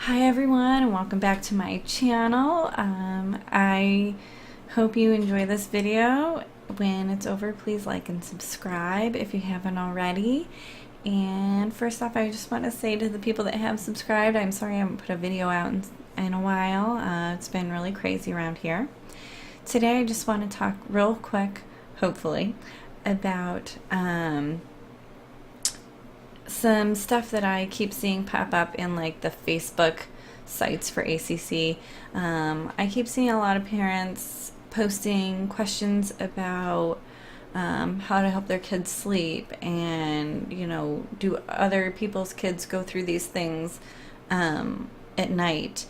Hi everyone, and welcome back to my channel. I hope you enjoy this video. When it's over, please like and subscribe if you haven't already. And first off, I just want to say to the people that have subscribed, I'm sorry I haven't put a video out in a while. It's been really crazy around here. Today I just want to talk real quick, hopefully, about some stuff that I keep seeing pop up in like the Facebook sites for ACC. I keep seeing a lot of parents posting questions about how to help their kids sleep, and do other people's kids go through these things at night.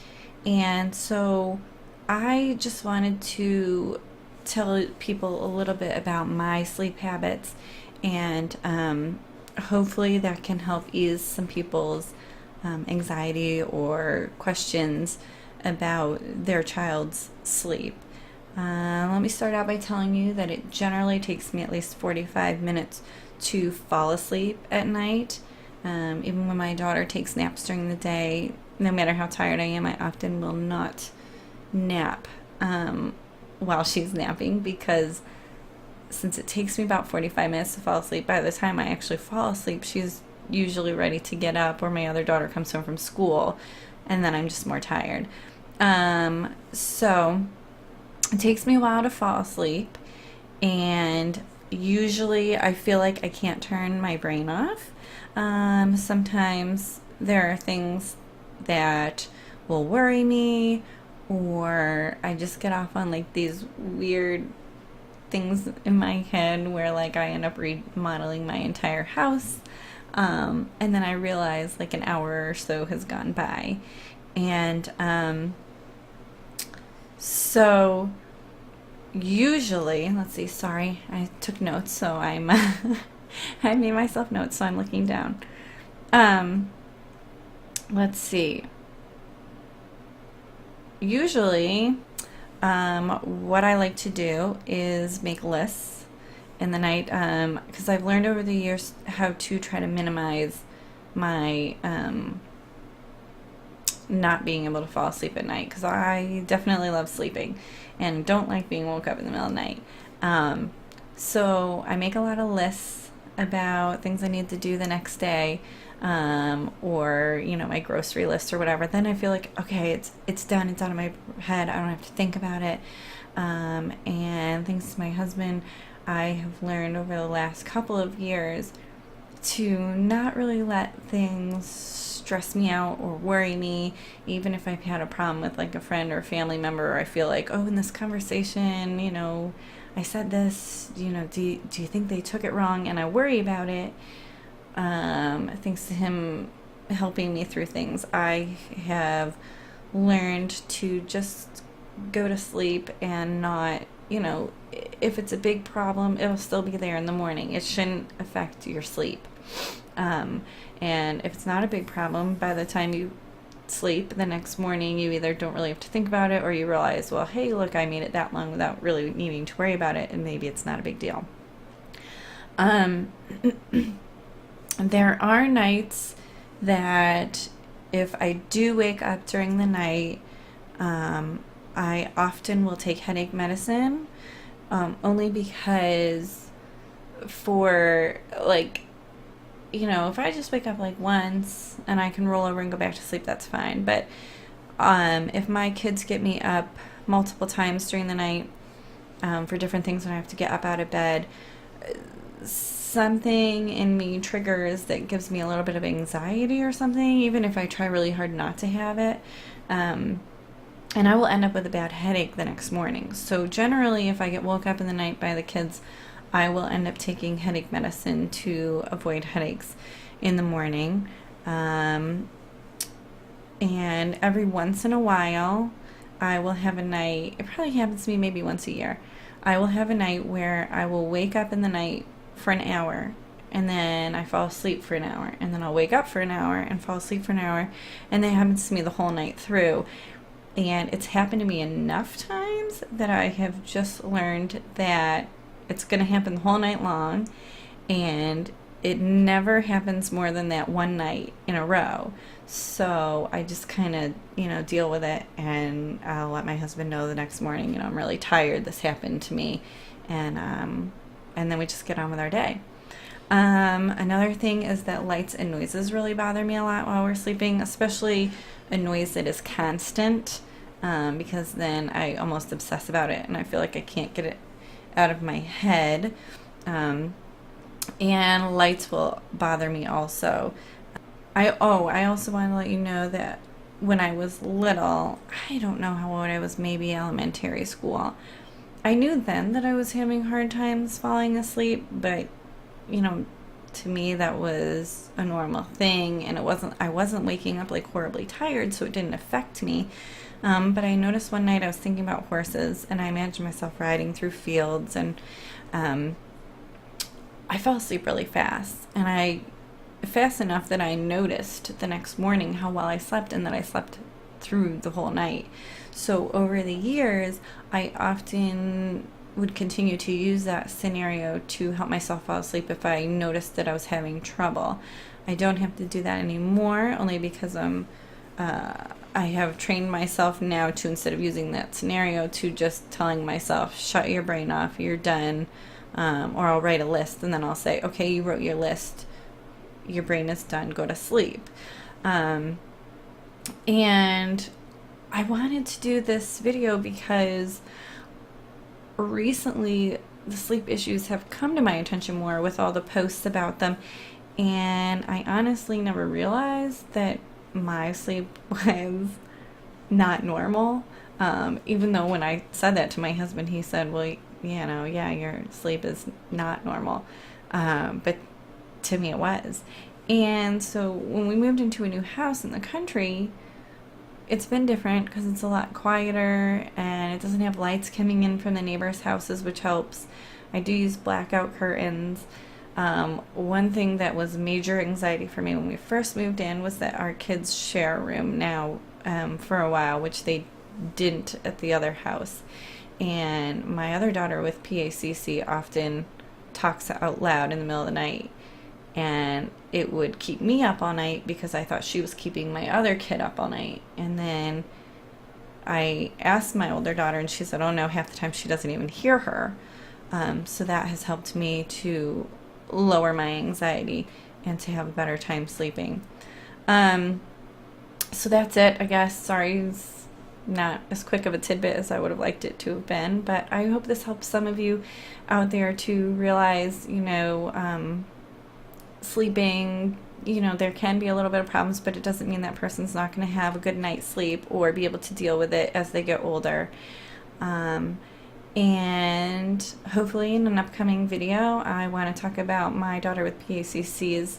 And so I just wanted to tell people a little bit about my sleep habits, and hopefully that can help ease some people's anxiety or questions about their child's sleep. Let me start out by telling you that it generally takes me at least 45 minutes to fall asleep at night. Even when my daughter takes naps during the day, no matter how tired I am, I often will not nap while she's napping, because since it takes me about 45 minutes to fall asleep, by the time I actually fall asleep, she's usually ready to get up, or my other daughter comes home from school, and then I'm just more tired. So it takes me a while to fall asleep, and usually I feel like I can't turn my brain off. Sometimes there are things that will worry me, or I just get off on like these weird things in my head where like I end up remodeling my entire house, and then I realize like an hour or so has gone by, and so usually, let's see, sorry, I took notes, so I'm I made myself notes, so I'm looking down. Let's see, usually what I like to do is make lists in the night, because I've learned over the years how to try to minimize my not being able to fall asleep at night, because I definitely love sleeping and don't like being woke up in the middle of the night. So I make a lot of lists about things I need to do the next day, or my grocery list or whatever. Then I feel like, okay, it's done, it's out of my head, I don't have to think about it. And thanks to my husband, I have learned over the last couple of years to not really let things stress me out or worry me, even if I've had a problem with like a friend or a family member, or I feel like, oh, in this conversation, I said this, do you think they took it wrong? And I worry about it. Thanks to him helping me through things, I have learned to just go to sleep and not, if it's a big problem, it'll still be there in the morning. It shouldn't affect your sleep. And if it's not a big problem, by the time you sleep the next morning, you either don't really have to think about it, or you realize, well, hey, look, I made it that long without really needing to worry about it, and maybe it's not a big deal. There are nights that if I do wake up during the night, I often will take headache medicine, only because for like, if I just wake up like once and I can roll over and go back to sleep, that's fine. But if my kids get me up multiple times during the night for different things, and I have to get up out of bed, something in me triggers that gives me a little bit of anxiety or something, even if I try really hard not to have it. And I will end up with a bad headache the next morning. So generally, if I get woke up in the night by the kids, I will end up taking headache medicine to avoid headaches in the morning. And every once in a while, I will have a night, it probably happens to me maybe once a year, I will have a night where I will wake up in the night for an hour, and then I fall asleep for an hour, and then I'll wake up for an hour and fall asleep for an hour, and that happens to me the whole night through. And it's happened to me enough times that I have just learned that it's going to happen the whole night long, and it never happens more than that one night in a row. So I just kind of, deal with it, and I'll let my husband know the next morning, I'm really tired, this happened to me, and then we just get on with our day. Another thing is that lights and noises really bother me a lot while we're sleeping, especially a noise that is constant, because then I almost obsess about it, and I feel like I can't get it out of my head. And lights will bother me also. I also want to let you know that when I was little, I don't know how old I was, maybe elementary school, I knew then that I was having hard times falling asleep, but to me that was a normal thing, and I wasn't waking up like horribly tired, so it didn't affect me. But I noticed one night I was thinking about horses, and I imagined myself riding through fields, and I fell asleep really fast, and fast enough that I noticed the next morning how well I slept, and that I slept through the whole night. So over the years, I often would continue to use that scenario to help myself fall asleep if I noticed that I was having trouble. I don't have to do that anymore, only because I have trained myself now to, instead of using that scenario, to just telling myself, shut your brain off, you're done. Or I'll write a list, and then I'll say, okay, you wrote your list, your brain is done, go to sleep. And I wanted to do this video because recently the sleep issues have come to my attention more with all the posts about them, and I honestly never realized that my sleep was not normal. Even though when I said that to my husband, he said, well, your sleep is not normal. But to me it was. And so when we moved into a new house in the country, it's been different because it's a lot quieter, and it doesn't have lights coming in from the neighbors' houses, which helps. I do use blackout curtains. One thing that was major anxiety for me when we first moved in was that our kids share a room now for a while, which they didn't at the other house. And my other daughter with PACC often talks out loud in the middle of the night, and it would keep me up all night because I thought she was keeping my other kid up all night. And then I asked my older daughter, and she said, oh no, half the time she doesn't even hear her. So that has helped me to lower my anxiety and to have a better time sleeping. So that's it, I guess. Sorry, it's not as quick of a tidbit as I would have liked it to have been, but I hope this helps some of you out there to realize, sleeping, there can be a little bit of problems, but it doesn't mean that person's not going to have a good night's sleep or be able to deal with it as they get older. And hopefully in an upcoming video, I want to talk about my daughter with PACC's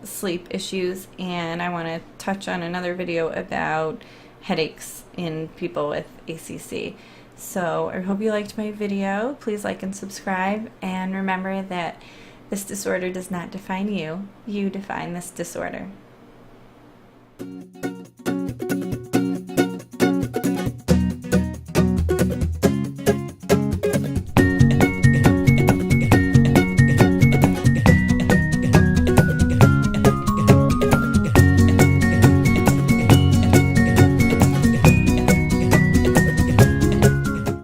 sleep issues, and I want to touch on another video about headaches in people with ACC. So I hope you liked my video. Please like and subscribe, and remember that this disorder does not define you. You define this disorder.